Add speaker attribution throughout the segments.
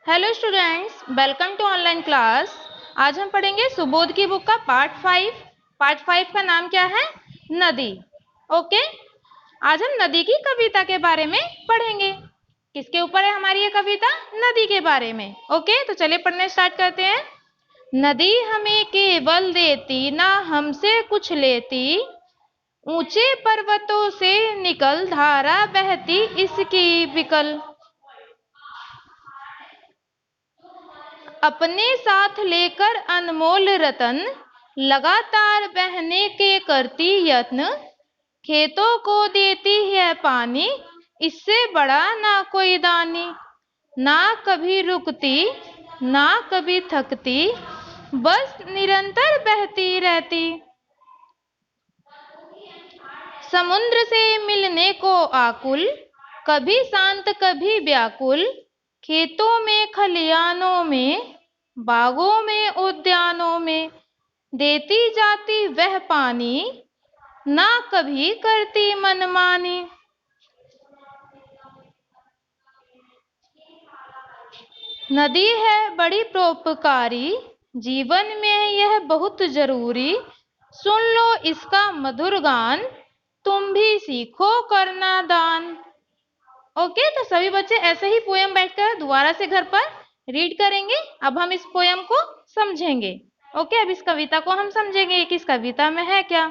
Speaker 1: Hello students, welcome to online class. आज हम पढ़ेंगे सुबोध की बुक का पार्ट 5 का नाम क्या है? नदी। ओके, आज हम नदी की कविता के बारे में पढ़ेंगे। किसके ऊपर है हमारी ये कविता? नदी के बारे में। ओके, तो चलिए पढ़ने स्टार्ट करते हैं। नदी हमें केवल देती, ना हमसे कुछ लेती, ऊंचे पर्वतों से निकल धारा बहती इसकी बिकल, अपने साथ लेकर अनमोल रतन, लगातार बहने के करती यत्न, खेतों को देती है पानी, इससे बड़ा ना कोई दानी, ना कभी रुकती ना कभी थकती, बस निरंतर बहती रहती। समुद्र से मिलने को आकुल, कभी शांत कभी व्याकुल, खेतों में खलियानों में, बागों में उद्यानों में, देती जाती वह पानी, ना कभी करती मनमानी। नदी है बड़ी परोपकारी, जीवन में यह बहुत जरूरी, सुन लो इसका मधुर गान, तुम भी सीखो करना दान। ओके, तो सभी बच्चे ऐसे ही पोयम बैठकर दोबारा से घर पर रीड करेंगे। अब हम इस पोयम को समझेंगे। ओके, अब इस कविता को हम समझेंगे कि इस कविता में है क्या।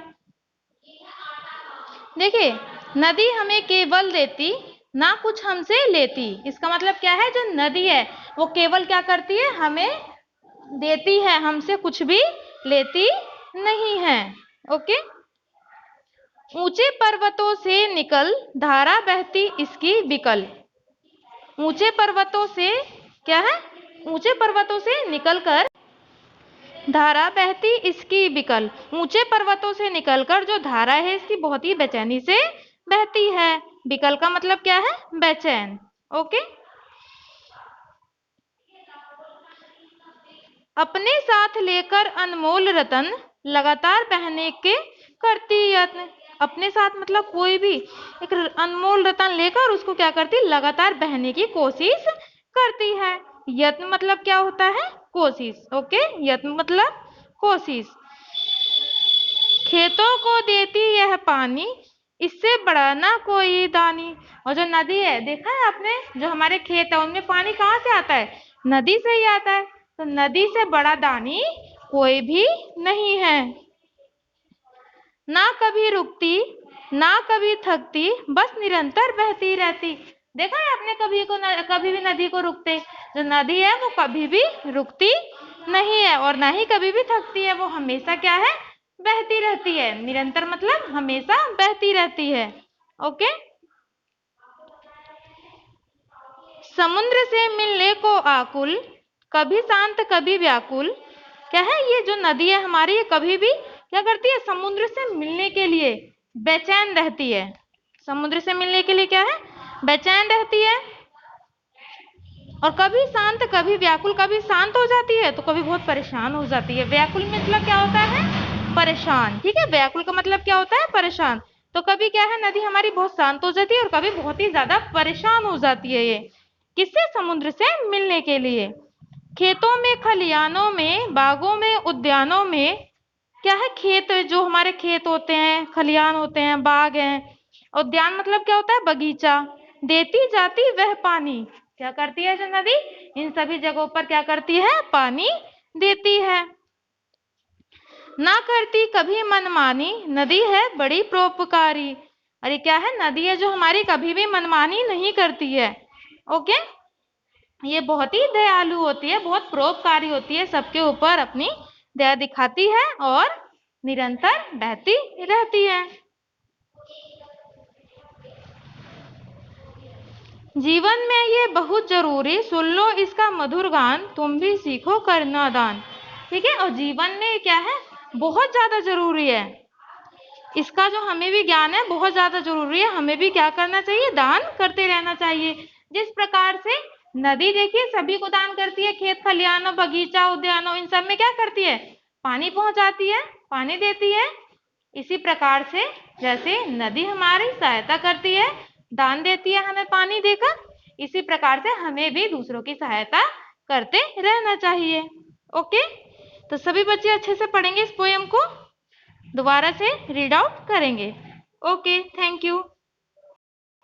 Speaker 1: देखिए, नदी हमें केवल देती, ना कुछ हमसे लेती। इसका मतलब क्या है? जो नदी है वो केवल क्या करती है? हमें देती है, हमसे कुछ भी लेती नहीं है। ओके, ऊंचे पर्वतों से निकल धारा बहती इसकी बिकल। ऊंचे पर्वतों से क्या है? ऊंचे पर्वतों से निकलकर धारा बहती इसकी बिकल। ऊंचे पर्वतों से निकलकर जो धारा है इसकी बहुत ही बेचैनी से बहती है। बिकल का मतलब क्या है? बेचैन। ओके, अपने साथ लेकर अनमोल रतन, लगातार बहने के करती यत्न। अपने साथ मतलब कोई भी एक अनमोल रतन लेकर उसको क्या करती? लगातार बहने की कोशिश करती है। यत्न मतलब क्या होता है? कोशिश। ओके, यत्न मतलब कोशिश। खेतों को देती यह पानी, इससे बड़ा ना कोई दानी। और जो नदी है, देखा है आपने, जो हमारे खेत है उनमें पानी कहाँ से आता है? नदी से ही आता है। तो नदी से बड़ा दानी कोई भी नहीं है। ना कभी रुकती ना कभी थकती, बस निरंतर बहती रहती। देखा है आपने कभी भी नदी को रुकते? जो नदी है वो कभी भी रुकती नहीं है और ना ही कभी भी थकती है। वो हमेशा क्या है? बहती रहती है। निरंतर मतलब हमेशा बहती रहती है। ओके, समुद्र से मिलने को आकुल, कभी शांत कभी व्याकुल। क्या है? ये जो नदी है हमारी, ये कभी भी क्या करती है? समुद्र से मिलने के लिए बेचैन रहती है। समुद्र से मिलने के लिए क्या है? बेचैन रहती है। और कभी शांत कभी व्याकुल, कभी शांत हो जाती है तो कभी बहुत परेशान हो जाती है। व्याकुल मतलब क्या होता है? परेशान। ठीक है, व्याकुल का मतलब क्या होता है? परेशान। तो कभी क्या है? नदी हमारी बहुत शांत हो जाती है और कभी बहुत ही ज्यादा परेशान हो जाती है। ये किससे? समुद्र से मिलने के लिए। खेतों में खलियानों में, बागों में उद्यानों में। क्या है? खेत, जो हमारे खेत होते हैं, खलियान होते हैं, बाग हैं। उद्यान मतलब क्या होता है? बगीचा। देती जाती वह पानी, क्या करती है जो नदी? इन सभी जगहों पर क्या करती है? पानी देती है। ना करती कभी मनमानी, नदी है बड़ी परोपकारी। अरे क्या है? नदी है जो हमारी कभी भी मनमानी नहीं करती है। ओके, ये बहुत ही दयालु होती है, बहुत परोपकारी होती है, सबके ऊपर अपनी दया दिखाती है और निरंतर बहती रहती है। जीवन में ये बहुत जरूरी, सुन लो इसका मधुर गान, तुम भी सीखो करना दान। ठीक है, और जीवन में क्या है? बहुत ज्यादा जरूरी है। इसका जो हमें भी ज्ञान है बहुत ज्यादा जरूरी है। हमें भी क्या करना चाहिए? दान करते रहना चाहिए। जिस प्रकार से नदी देखिए सभी को दान करती है, खेत खलियानों, बगीचा, उद्यानों, इन सब में क्या करती है? पानी पहुंचाती है, पानी देती है। इसी प्रकार से जैसे नदी हमारी सहायता करती है, दान देती है हमें पानी देकर, इसी प्रकार से हमें भी दूसरों की सहायता करते रहना चाहिए। ओके, तो सभी बच्चे अच्छे से पढ़ेंगे, इस पोयम को दोबारा से रीड आउट करेंगे। Okay, thank you.